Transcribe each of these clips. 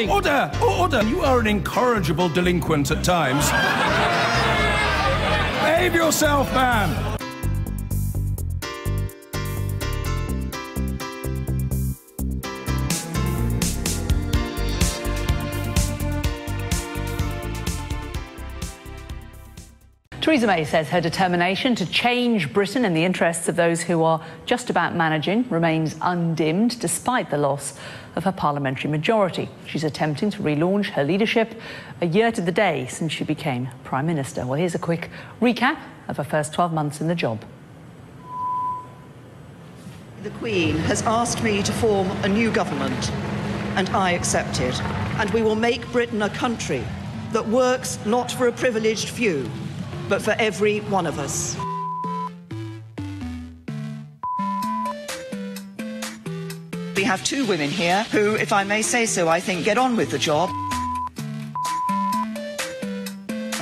Order! Order! You are an incorrigible delinquent at times. Behave yourself, man! Theresa May says her determination to change Britain in the interests of those who are just about managing remains undimmed despite the loss of her parliamentary majority. She's attempting to relaunch her leadership a year to the day since she became Prime Minister. Well, here's a quick recap of her first 12 months in the job. The Queen has asked me to form a new government, and I accepted. And we will make Britain a country that works not for a privileged few, but for every one of us. We have two women here who, if I may say so, I think get on with the job.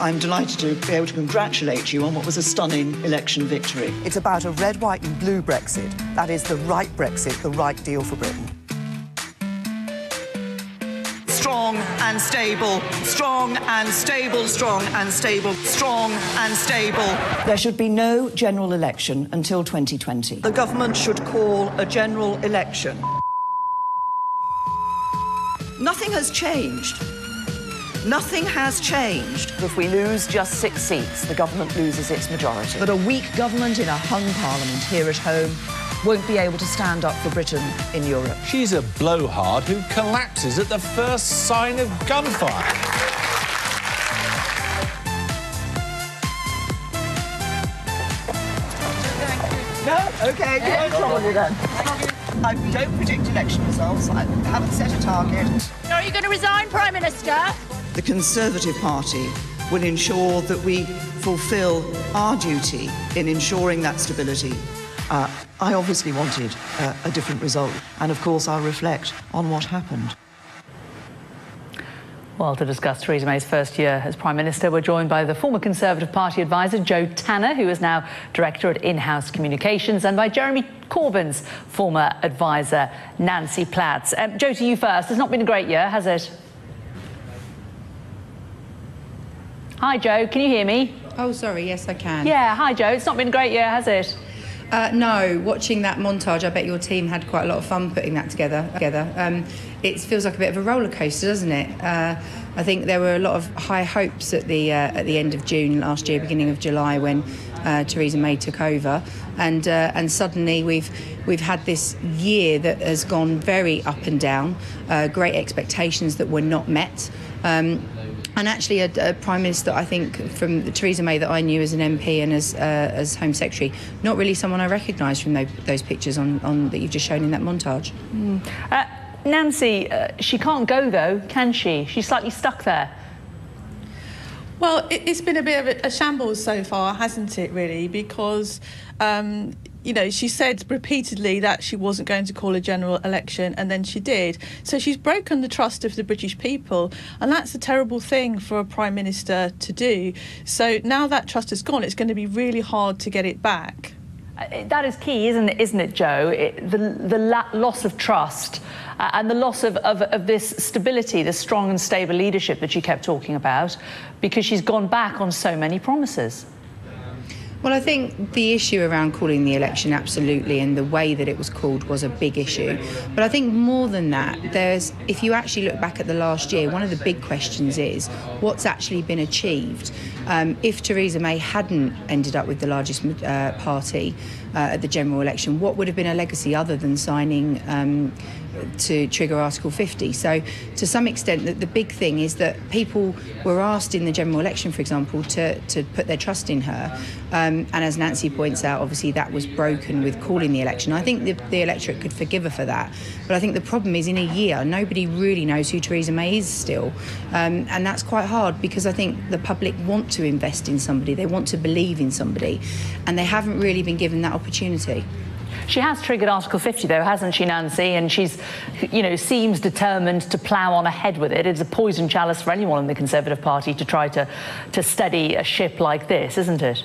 I'm delighted to be able to congratulate you on what was a stunning election victory. It's about a red, white and blue Brexit. That is the right Brexit, the right deal for Britain. Strong and stable, strong and stable, strong and stable, strong and stable. There should be no general election until 2020. The government should call a general election. Nothing has changed. Nothing has changed. If we lose just 6 seats, the government loses its majority. But a weak government in a hung parliament here at home won't be able to stand up for Britain in Europe. She's a blowhard who collapses at the first sign of gunfire. No? OK, go on, you then. I don't predict election results. I haven't set a target. Are you going to resign, Prime Minister? The Conservative Party will ensure that we fulfil our duty in ensuring that stability. I obviously wanted a different result, and of course I'll reflect on what happened. Well, to discuss Theresa May's first year as Prime Minister, we're joined by the former Conservative Party advisor, Jo Tanner, who is now Director at In-House Communications, and by Jeremy Corbyn's former advisor, Nancy Platts. Jo, to you first. It's not been a great year, has it? Hi, Jo, can you hear me? Oh, sorry, yes, I can. Yeah, hi, Jo. It's not been a great year, has it? No, watching that montage, I bet your team had quite a lot of fun putting that together. It feels like a bit of a roller coaster, doesn't it? I think there were a lot of high hopes at the end of June last year, beginning of July, when Theresa May took over, and suddenly we've had this year that has gone very up and down. Great expectations that were not met. And actually a Prime Minister, I think, from Theresa May that I knew as an MP and as Home Secretary, not really someone I recognised from those pictures on that you've just shown in that montage. Nancy, she can't go, though, can she? She's slightly stuck there. Well, it's been a bit of a shambles so far, hasn't it, really? Because, you know, she said repeatedly that she wasn't going to call a general election, and then she did. So she's broken the trust of the British people, and that's a terrible thing for a Prime Minister to do. So now that trust is gone, it's going to be really hard to get it back. That is key, isn't it, Jo? The loss of trust and the loss of this stability, the strong and stable leadership that she kept talking about, because she's gone back on so many promises. Well, I think the issue around calling the election, absolutely, and the way that it was called was a big issue. But I think more than that, if you actually look back at the last year, one of the big questions is what's actually been achieved. If Theresa May hadn't ended up with the largest party at the general election, what would have been a legacy other than signing to trigger Article 50? So to some extent, the big thing is that people were asked in the general election, for example, to put their trust in her. And as Nancy points out, obviously that was broken with calling the election. I think the electorate could forgive her for that. But I think the problem is in a year, nobody really knows who Theresa May is still. And that's quite hard, because I think the public want to invest in somebody. They want to believe in somebody. And they haven't really been given that opportunity. She has triggered Article 50, though, hasn't she, Nancy? And she's, you know, seems determined to plough on ahead with it. It's a poison chalice for anyone in the Conservative Party to try to steady a ship like this, isn't it?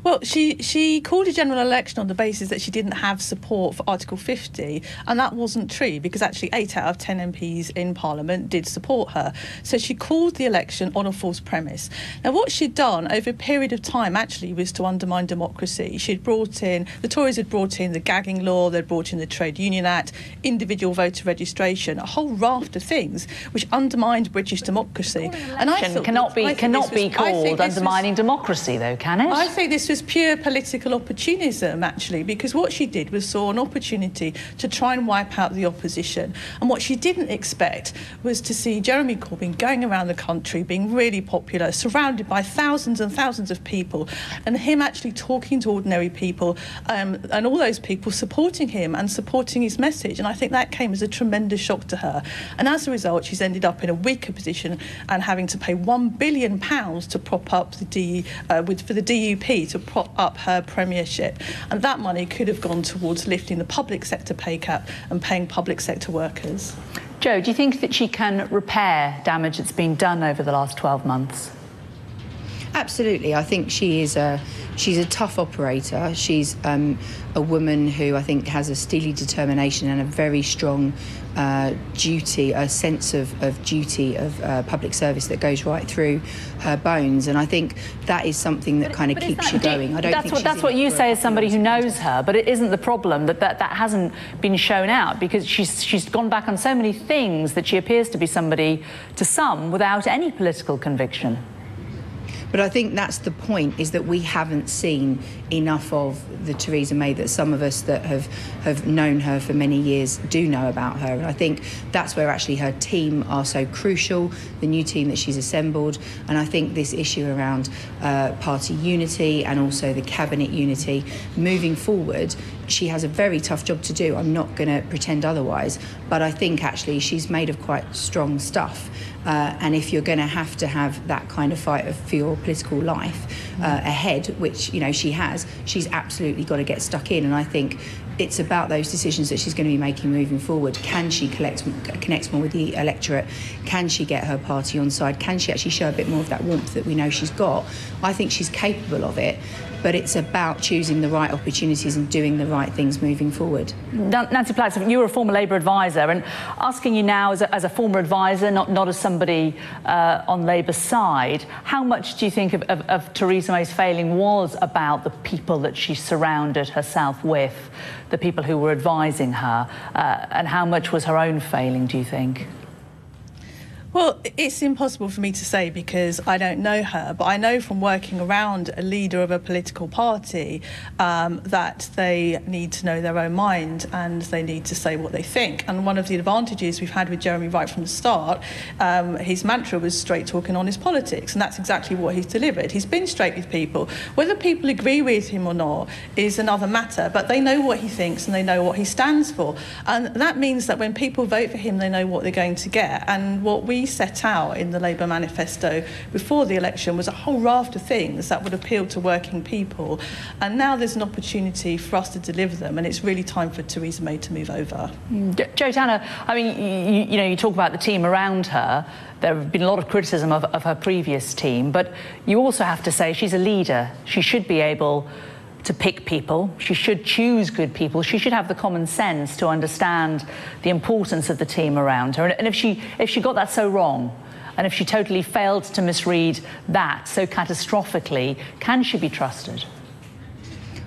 Well, she called a general election on the basis that she didn't have support for Article 50, and that wasn't true, because actually 8 out of 10 MPs in Parliament did support her. So she called the election on a false premise. Now, what she'd done over a period of time actually was to undermine democracy. The Tories had brought in the gagging law, they'd brought in the Trade Union Act, individual voter registration, a whole raft of things which undermined British democracy. And I thought cannot be called undermining democracy, though, can it? I think this was pure political opportunism, actually, because what she did was saw an opportunity to try and wipe out the opposition. And what she didn't expect was to see Jeremy Corbyn going around the country, being really popular, surrounded by thousands and thousands of people, and him actually talking to ordinary people, and all those people supporting him and supporting his message. And I think that came as a tremendous shock to her. And as a result, she's ended up in a weaker position and having to pay £1 billion to prop up for the DUP to prop up her premiership. And that money could have gone towards lifting the public sector pay cap and paying public sector workers. Jo, do you think that she can repair damage that's been done over the last 12 months? Absolutely. I think she's a tough operator. She's a woman who I think has a steely determination and a very strong duty, a sense of duty of public service that goes right through her bones. And I think that is something that kind of keeps you going. That's what you say as somebody who knows her, but it isn't the problem that hasn't been shown out, because she's gone back on so many things that she appears to be somebody, to some, without any political conviction. But I think that's the point, is that we haven't seen enough of the Theresa May that some of us that have known her for many years do know about her. And I think that's where actually her team are so crucial, the new team that she's assembled. And I think this issue around party unity and also the cabinet unity moving forward, she has a very tough job to do. I'm not going to pretend otherwise. But I think actually she's made of quite strong stuff. And if you're going to have that kind of fight for your political life ahead, which, you know, she has, she's absolutely got to get stuck in. And I think it's about those decisions that she's going to be making moving forward. Can she connect more with the electorate? Can she get her party on side? Can she actually show a bit more of that warmth that we know she's got? I think she's capable of it, but it's about choosing the right opportunities and doing the right things moving forward. Nancy Platts, you were a former Labour advisor, and asking you now as a former advisor, not as somebody on Labour's side, how much do you think of Theresa May's failing was about the people that she surrounded herself with, the people who were advising her, and how much was her own failing, do you think? Well, it's impossible for me to say because I don't know her, but I know from working around a leader of a political party that they need to know their own mind and they need to say what they think. And one of the advantages we've had with Jeremy right from the start, his mantra was straight talking honest politics, and that's exactly what he's delivered. He's been straight with people. Whether people agree with him or not is another matter, but they know what he thinks and they know what he stands for. And that means that when people vote for him, they know what they're going to get. And what we set out in the Labour manifesto before the election was a whole raft of things that would appeal to working people, and now there's an opportunity for us to deliver them, and it's really time for Theresa May to move over. Jo Tanner, I mean, you talk about the team around her. There have been a lot of criticism of her previous team, but you also have to say she's a leader. She should be able to pick people. She should choose good people. She should have the common sense to understand the importance of the team around her. And if she got that so wrong, and if she totally failed to misread that so catastrophically, can she be trusted?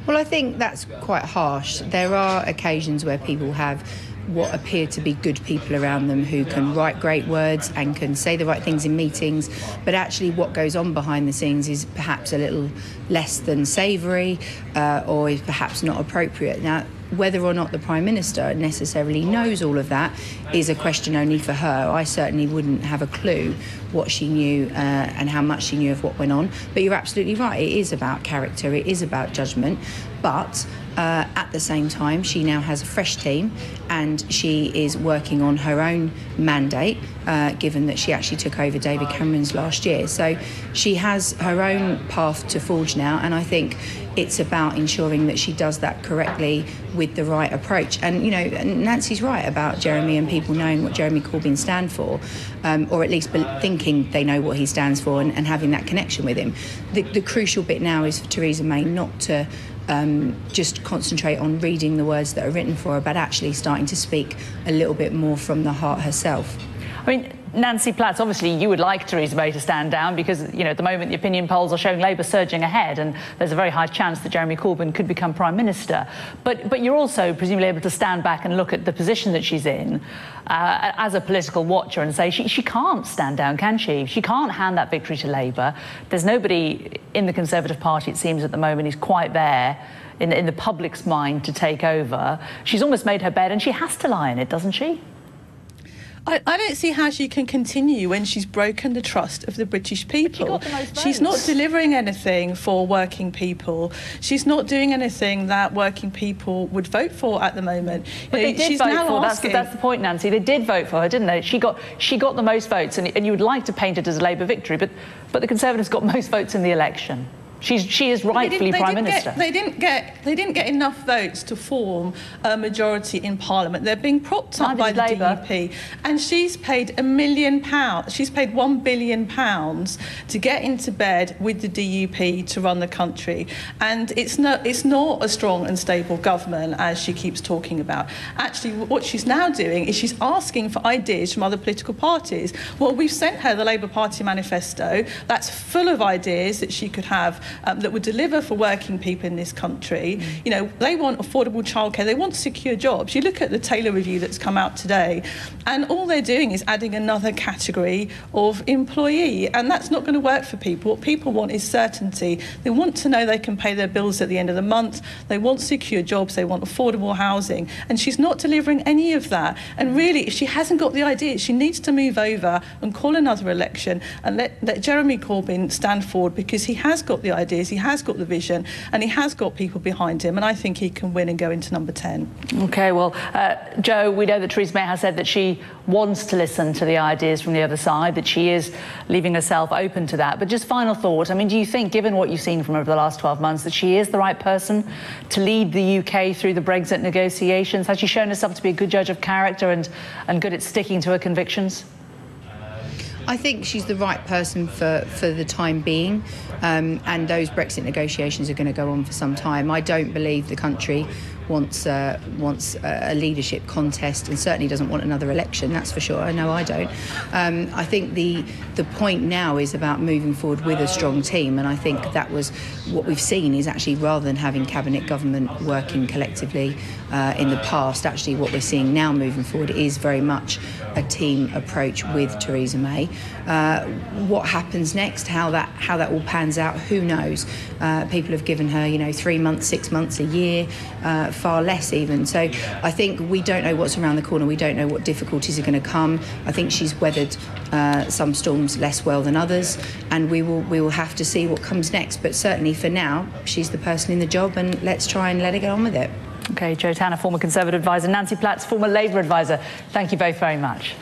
Well, I think that's quite harsh. There are occasions where people have what appear to be good people around them who can write great words and can say the right things in meetings, but actually what goes on behind the scenes is perhaps a little less than savoury or is perhaps not appropriate. Now, whether or not the Prime Minister necessarily knows all of that is a question only for her. I certainly wouldn't have a clue what she knew and how much she knew of what went on. But you're absolutely right, it is about character, it is about judgment. But At the same time, she now has a fresh team and she is working on her own mandate, given that she actually took over David Cameron's last year. So she has her own path to forge now, and I think it's about ensuring that she does that correctly with the right approach. And, you know, Nancy's right about Jeremy and people knowing what Jeremy Corbyn stands for, or at least thinking they know what he stands for and having that connection with him. The crucial bit now is for Theresa May not to just concentrate on reading the words that are written for her, but actually starting to speak a little bit more from the heart herself. I mean, Nancy Platts, obviously you would like Theresa May to stand down because, you know, at the moment the opinion polls are showing Labour surging ahead and there's a very high chance that Jeremy Corbyn could become Prime Minister. But you're also presumably able to stand back and look at the position that she's in as a political watcher and say she can't stand down, can she? She can't hand that victory to Labour. There's nobody in the Conservative Party, it seems, at the moment who's quite there in the public's mind to take over. She's almost made her bed and she has to lie in it, doesn't she? I don't see how she can continue when she's broken the trust of the British people. She's not delivering anything for working people. She's not doing anything that working people would vote for at the moment. But they did vote for her. That's the point, Nancy. They did vote for her, didn't they? She got the most votes, and you would like to paint it as a Labour victory, but the Conservatives got most votes in the election. She is rightfully Prime Minister. They didn't get enough votes to form a majority in Parliament. They're being propped up by the DUP, and she's paid £1 million. She's paid £1 billion to get into bed with the DUP to run the country, and it's not a strong and stable government as she keeps talking about. Actually, what she's now doing is she's asking for ideas from other political parties. Well, we've sent her the Labour Party manifesto that's full of ideas that she could have. That would deliver for working people in this country. You know, they want affordable childcare, they want secure jobs. You look at the Taylor review that's come out today, and all they're doing is adding another category of employee, and that's not going to work for people. What people want is certainty. They want to know they can pay their bills at the end of the month. They want secure jobs, they want affordable housing, and she's not delivering any of that. And really, if she hasn't got the ideas, she needs to move over and call another election and let Jeremy Corbyn stand forward, because he has got the ideas, he has got the vision, and he has got people behind him, and I think he can win and go into number 10. OK, well, Jo, we know that Theresa May has said that she wants to listen to the ideas from the other side, that she is leaving herself open to that. But just final thought, I mean, do you think, given what you've seen from her over the last 12 months, that she is the right person to lead the UK through the Brexit negotiations? Has she shown herself to be a good judge of character and good at sticking to her convictions? I think she's the right person for the time being, and those Brexit negotiations are going to go on for some time. I don't believe the country wants a leadership contest, and certainly doesn't want another election, that's for sure. I know I don't. I think the point now is about moving forward with a strong team, and I think that was what we've seen is actually, rather than having cabinet government working collectively in the past, actually what we're seeing now moving forward is very much a team approach with Theresa May. What happens next, how that all pans out, who knows? People have given her, 3 months, 6 months, a year, far less even. So I think we don't know what's around the corner. We don't know what difficulties are going to come. I think she's weathered some storms less well than others, and we will have to see what comes next. But certainly for now, she's the person in the job, and let's try and let her get on with it. OK, Jo Tanner, former Conservative advisor, Nancy Platts, former Labour advisor. Thank you both very much.